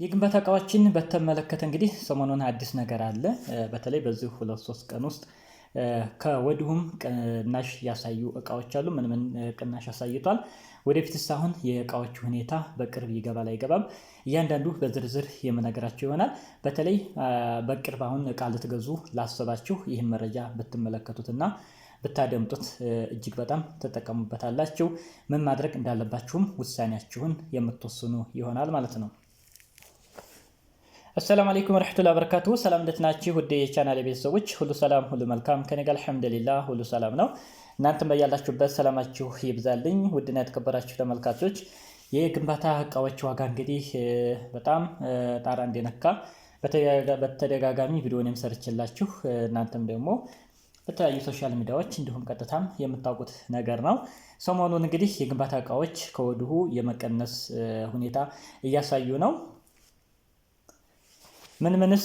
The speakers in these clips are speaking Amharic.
የግንባታ እቃዎችን በተመለከተ እንግዲህ ሰሞኑን አዲስ ነገር አለ። በተለይ በዚህ 2-3 ቀን ውስጥ ከወዲሁም ቅናሽ ያሳዩ እቃዎች አሉ። ምን ቅናሽ አሳይቷል? ወደፊትስ አሁን የእቃዎቹ ሁኔታ በቅርብ ይገባል አይገባም? እያንዳንዱ በዝርዝር የምነግራችሁ ይሆናል። በተለይ በቅርብ አሁን እቃ ልትገዙ ላሰባችሁ ይህን መረጃ ብትመለከቱትና ብታደምጡት እጅግ በጣም ትጠቀሙበታላችሁ። ምን ማድረግ እንዳለባችሁም ውሳኔያችሁን የምትወስኑ ይሆናል ማለት ነው። አሰላሙ አለይኩም ወራህመቱላሂ ወበረካቱሁ። ሰላም እንዴት ናችሁ? ውድ የቻናሌ ቤተሰቦች ሁሉ ሰላም ሁሉ መልካም ከኔ ጋር አልሐምዱሊላህ ሁሉ ሰላም ነው። እናንተም በያላችሁበት ሰላማችሁ ይብዛልኝ። ውድና የተከበራችሁ ተመልካቾች የግንባታ እቃዎች ዋጋ እንግዲህ በጣም ጣራ እንደነካ በተደጋጋሚ ቪዲዮንም ሰርችላችሁ እናንተም ደግሞ በተለያዩ ሶሻል ሚዲያዎች እንዲሁም ቀጥታም የምታውቁት ነገር ነው። ሰሞኑን እንግዲህ የግንባታ እቃዎች ከወዲሁ የመቀነስ ሁኔታ እያሳዩ ነው። ምንስ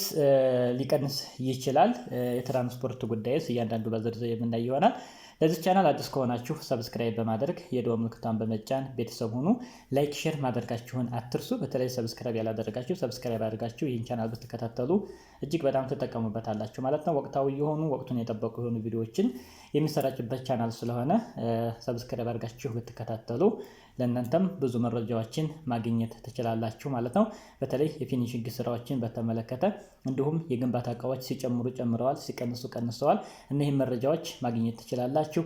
ሊቀንስ ይችላል? የትራንስፖርት ጉዳይስ እያንዳንዱ በዝርዝር የምናይ ይሆናል። ለዚህ ቻናል አዲስ ከሆናችሁ ሰብስክራይብ በማድረግ የደወል ምልክቱን በመጫን ቤተሰብ ሁኑ። ላይክ ሼር ማድረጋችሁን አትርሱ። በተለይ ሰብስክራይብ ያላደረጋችሁ ሰብስክራይብ አድርጋችሁ ይህን ቻናል ብትከታተሉ እጅግ በጣም ትጠቀሙበታላችሁ ማለት ነው። ወቅታዊ የሆኑ ወቅቱን የጠበቁ የሆኑ ቪዲዮዎችን የሚሰራጭበት ቻናል ስለሆነ ሰብስክራይብ አድርጋችሁ ብትከታተሉ ለእናንተም ብዙ መረጃዎችን ማግኘት ትችላላችሁ ማለት ነው። በተለይ የፊኒሺንግ ስራዎችን በተመለከተ እንዲሁም የግንባታ እቃዎች ሲጨምሩ ጨምረዋል፣ ሲቀንሱ ቀንሰዋል። እነዚህን መረጃዎች ማግኘት ትችላላችሁ፣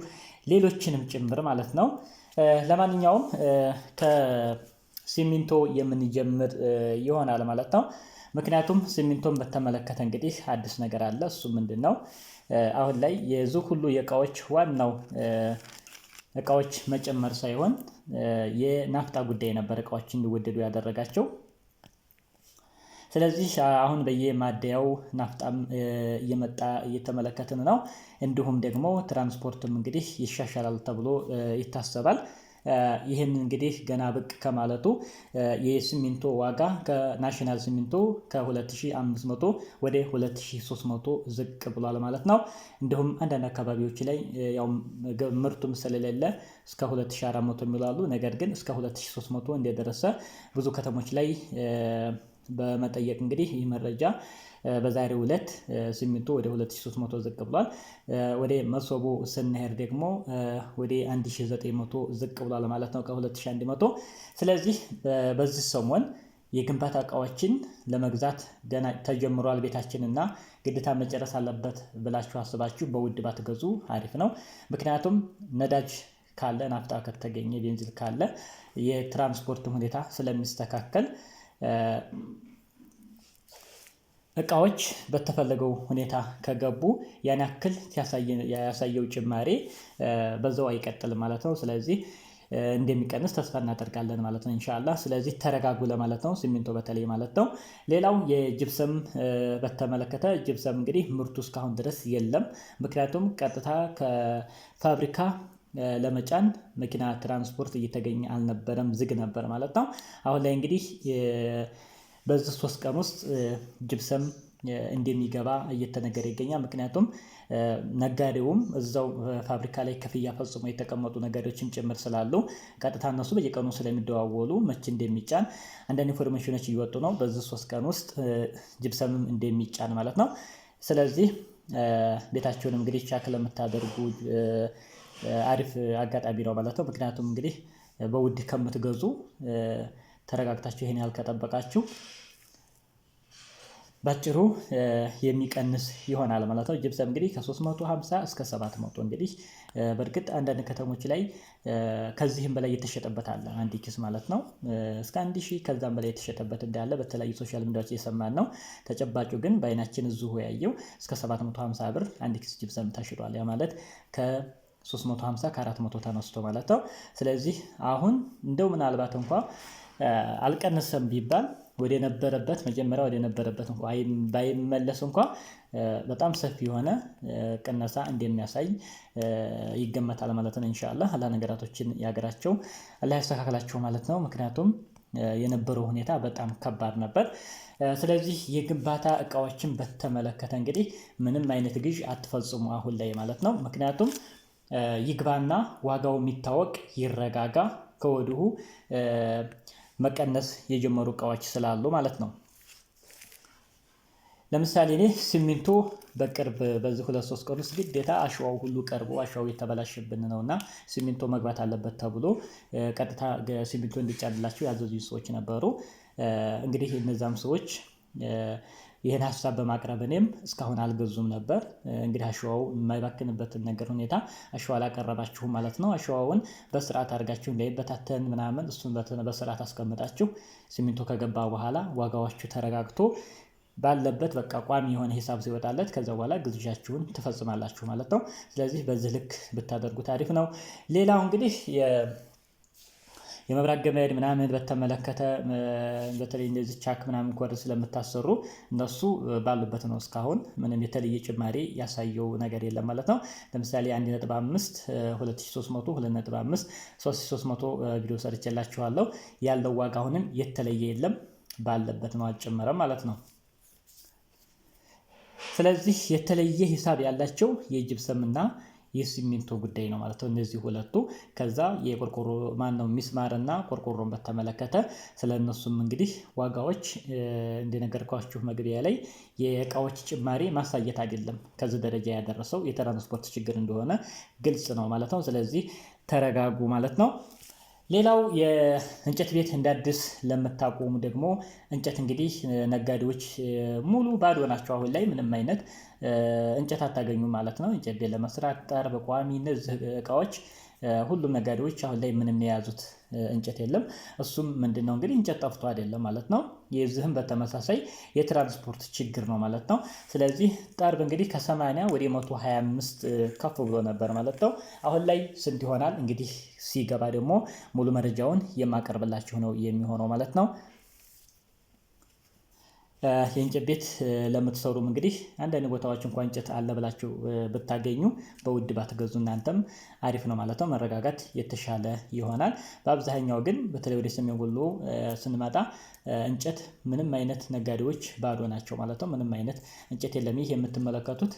ሌሎችንም ጭምር ማለት ነው። ለማንኛውም ከሲሚንቶ የምንጀምር ይሆናል ማለት ነው። ምክንያቱም ሲሚንቶን በተመለከተ እንግዲህ አዲስ ነገር አለ። እሱ ምንድን ነው? አሁን ላይ የዚህ ሁሉ የእቃዎች ዋናው እቃዎች መጨመር ሳይሆን የናፍጣ ጉዳይ ነበር እቃዎች እንዲወደዱ ያደረጋቸው። ስለዚህ አሁን በየማደያው ናፍጣም እየመጣ እየተመለከትን ነው። እንዲሁም ደግሞ ትራንስፖርትም እንግዲህ ይሻሻላል ተብሎ ይታሰባል። ይህን እንግዲህ ገና ብቅ ከማለቱ የሲሚንቶ ዋጋ ከናሽናል ሲሚንቶ ከ2500 ወደ 2300 ዝቅ ብሏል ማለት ነው። እንዲሁም አንዳንድ አካባቢዎች ላይ ያው ምርቱም ስለሌለ እስከ 2400 የሚላሉ፣ ነገር ግን እስከ 2300 እንደደረሰ ብዙ ከተሞች ላይ በመጠየቅ እንግዲህ ይህ መረጃ በዛሬው ዕለት ሲሚንቶ ወደ 2300 ዝቅ ብሏል። ወደ መሶቦ ስንሄድ ደግሞ ወደ 1900 ዝቅ ብሏል ማለት ነው ከ2100። ስለዚህ በዚህ ሰሞን የግንባታ እቃዎችን ለመግዛት ገና ተጀምሯል ቤታችንና ግዴታ መጨረስ አለበት ብላችሁ አስባችሁ በውድ ባትገዙ አሪፍ ነው። ምክንያቱም ነዳጅ ካለ ናፍጣ ከተገኘ ቤንዚል ካለ የትራንስፖርት ሁኔታ ስለሚስተካከል እቃዎች በተፈለገው ሁኔታ ከገቡ ያን ያክል ያሳየው ጭማሬ በዛው አይቀጥልም ማለት ነው። ስለዚህ እንደሚቀንስ ተስፋ እናደርጋለን ማለት ነው ኢንሻአላህ። ስለዚህ ተረጋጉ ለማለት ነው፣ ሲሚንቶ በተለይ ማለት ነው። ሌላው የጅብሰም በተመለከተ ጅብሰም እንግዲህ ምርቱ እስካሁን ድረስ የለም። ምክንያቱም ቀጥታ ከፋብሪካ ለመጫን መኪና ትራንስፖርት እየተገኘ አልነበረም፣ ዝግ ነበር ማለት ነው። አሁን ላይ እንግዲህ በዚህ 3 ቀን ውስጥ ጅብሰም እንደሚገባ እየተነገረ ይገኛል። ምክንያቱም ነጋዴውም እዛው ፋብሪካ ላይ ክፍያ ፈጽሞ የተቀመጡ ነጋዴዎችም ጭምር ስላሉ ቀጥታ እነሱ በየቀኑ ስለሚደዋወሉ መቼ እንደሚጫን አንዳንድ ኢንፎርሜሽኖች እየወጡ ነው። በዚህ 3 ቀን ውስጥ ጅብሰምም እንደሚጫን ማለት ነው። ስለዚህ ቤታቸውን እንግዲህ ቻክ ለምታደርጉ አሪፍ አጋጣሚ ነው ማለት ነው። ምክንያቱም እንግዲህ በውድ ከምትገዙ ተረጋግታችሁ ይሄን ያልከጠበቃችሁ ባጭሩ የሚቀንስ ይሆናል ማለት ነው። ጅብሰም እንግዲህ ከ350 እስከ 700 እንግዲህ በእርግጥ አንዳንድ ከተሞች ላይ ከዚህም በላይ የተሸጠበት አለ፣ አንድ ኪስ ማለት ነው። እስከ 1000 ከዛም በላይ የተሸጠበት እንዳለ በተለያዩ ሶሻል ሚዲያዎች እየሰማን ነው። ተጨባጩ ግን በአይናችን እዚሁ ያየው እስከ 750 ብር አንድ ኪስ ጅብሰም ተሽጧል። ያ ማለት ከ350 ከ400 ተነስቶ ማለት ነው። ስለዚህ አሁን እንደው ምናልባት እንኳን አልቀነሰም ቢባል ወደ ነበረበት መጀመሪያ ወደ ነበረበት እንኳን ባይመለስ እንኳን በጣም ሰፊ የሆነ ቅነሳ እንደሚያሳይ ይገመታል ማለት ነው ኢንሻአላህ። አላህ ነገራቶችን ያገራቸው፣ አላህ ያስተካክላቸው ማለት ነው። ምክንያቱም የነበረው ሁኔታ በጣም ከባድ ነበር። ስለዚህ የግንባታ እቃዎችን በተመለከተ እንግዲህ ምንም አይነት ግዥ አትፈጽሙ አሁን ላይ ማለት ነው። ምክንያቱም ይግባና ዋጋው የሚታወቅ ይረጋጋ ከወዲሁ መቀነስ የጀመሩ እቃዎች ስላሉ ማለት ነው። ለምሳሌ እኔ ሲሚንቶ በቅርብ በዚህ 2-3 ቀን ውስጥ ግዴታ አሸዋው ሁሉ ቀርቦ አሸዋው የተበላሸብን ነውና ሲሚንቶ መግባት አለበት ተብሎ ቀጥታ ሲሚንቶ እንዲጫንላቸው ያዘዙኝ ሰዎች ነበሩ። እንግዲህ እነዛም ሰዎች ይሄን ሀሳብ በማቅረብ እኔም እስካሁን አልገዙም ነበር። እንግዲህ አሸዋው የማይባክንበትን ነገር ሁኔታ አሸዋ አላቀረባችሁም ማለት ነው። አሸዋውን በስርዓት አድርጋችሁ እንዳይበታተን ምናምን እሱን በስርዓት አስቀምጣችሁ ሲሚንቶ ከገባ በኋላ ዋጋዋችሁ ተረጋግቶ ባለበት በቃ ቋሚ የሆነ ሂሳብ ሲወጣለት ከዛ በኋላ ግዢያችሁን ትፈጽማላችሁ ማለት ነው። ስለዚህ በዚህ ልክ ብታደርጉት አሪፍ ነው። ሌላው እንግዲህ የመብራት ገመድ ምናምን በተመለከተ በተለይ እንደዚህ ቻክ ምናምን ኮድ ስለምታሰሩ እነሱ ባሉበት ነው። እስካሁን ምንም የተለየ ጭማሪ ያሳየው ነገር የለም ማለት ነው። ለምሳሌ 1.5 2300 2.5 3300 ቪዲዮ ሰርቼላችኋለሁ። ያለው ዋጋ አሁንም የተለየ የለም፣ ባለበት ነው፣ አልጨመረም ማለት ነው። ስለዚህ የተለየ ሂሳብ ያላቸው የጅብሰምና የሲሚንቶ ጉዳይ ነው ማለት ነው እነዚህ ሁለቱ። ከዛ የቆርቆሮ ሚስማርና ቆርቆሮን በተመለከተ ስለነሱም እንግዲህ ዋጋዎች እንደነገርኳችሁ መግቢያ ላይ የእቃዎች ጭማሪ ማሳየት አይደለም ከዚህ ደረጃ ያደረሰው የትራንስፖርት ችግር እንደሆነ ግልጽ ነው ማለት ነው። ስለዚህ ተረጋጉ ማለት ነው። ሌላው የእንጨት ቤት እንዳዲስ ለምታቆሙ ደግሞ እንጨት እንግዲህ ነጋዴዎች ሙሉ ባዶ ናቸው። አሁን ላይ ምንም አይነት እንጨት አታገኙም ማለት ነው። እንጨት ቤት ለመስራት ጠርብ፣ ቋሚ እነዚህ እቃዎች ሁሉም ነጋዴዎች አሁን ላይ ምንም የያዙት እንጨት የለም። እሱም ምንድነው እንግዲህ እንጨት ጠፍቶ አይደለም ማለት ነው። የዚህም በተመሳሳይ የትራንስፖርት ችግር ነው ማለት ነው። ስለዚህ ጠርብ እንግዲህ ከ80 ወደ 125 ከፍ ብሎ ነበር ማለት ነው። አሁን ላይ ስንት ይሆናል እንግዲህ ሲገባ ደግሞ ሙሉ መረጃውን የማቀርብላችሁ ነው የሚሆነው ማለት ነው። የእንጨት ቤት ለምትሰሩም እንግዲህ አንዳንድ ቦታዎች እንኳን እንጨት አለ ብላችሁ ብታገኙ በውድ ባትገዙ እናንተም አሪፍ ነው ማለት ነው። መረጋጋት የተሻለ ይሆናል። በአብዛኛው ግን በተለይ ወደ ሰሜን ወሎ ስንመጣ እንጨት ምንም አይነት ነጋዴዎች ባዶ ናቸው ማለት ነው። ምንም አይነት እንጨት የለም። ይህ የምትመለከቱት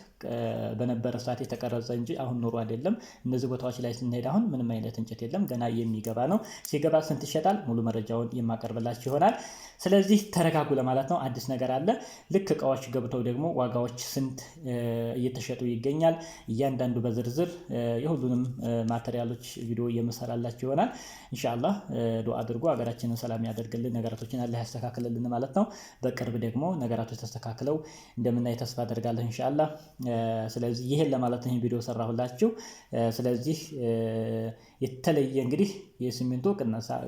በነበረ ሰዓት የተቀረጸ እንጂ አሁን ኑሮ አይደለም። እነዚህ ቦታዎች ላይ ስንሄድ አሁን ምንም አይነት እንጨት የለም፣ ገና የሚገባ ነው። ሲገባ ስንት ይሸጣል ሙሉ መረጃውን የማቀርብላችሁ ይሆናል። ስለዚህ ተረጋጉ ለማለት ነው። አዲስ ነገር አለ። ልክ እቃዎች ገብተው ደግሞ ዋጋዎች ስንት እየተሸጡ ይገኛል እያንዳንዱ በዝርዝር የሁሉንም ማቴሪያሎች ቪዲዮ የምሰራላችሁ ይሆናል። ኢንሻአላህ ዱአ አድርጉ፣ ሀገራችንን ሰላም ያደርግልን፣ ነገራቶችን አላህ ያስተካክልልን ማለት ነው። በቅርብ ደግሞ ነገራቶች ተስተካክለው እንደምናይ ተስፋ አደርጋለሁ ኢንሻአላህ። ስለዚህ ይሄን ለማለት ነው ቪዲዮ ሰራሁላችሁ። ስለዚህ የተለየ እንግዲህ የሲሚንቶ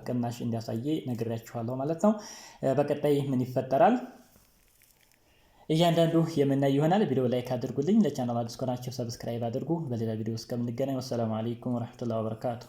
ቅናሽ እንዲያሳየ ነግሬያችኋለሁ ማለት ነው። በቀጣይ ምን ይፈጠራል እያንዳንዱ የምናይ ይሆናል። ቪዲዮ ላይክ አድርጉልኝ። ለቻናሉ አዲስ ከሆናችሁ ሰብስክራይብ አድርጉ። በሌላ ቪዲዮ እስከምንገናኝ ወሰላሙ አለይኩም ወራህመቱላሂ ወበረካቱ።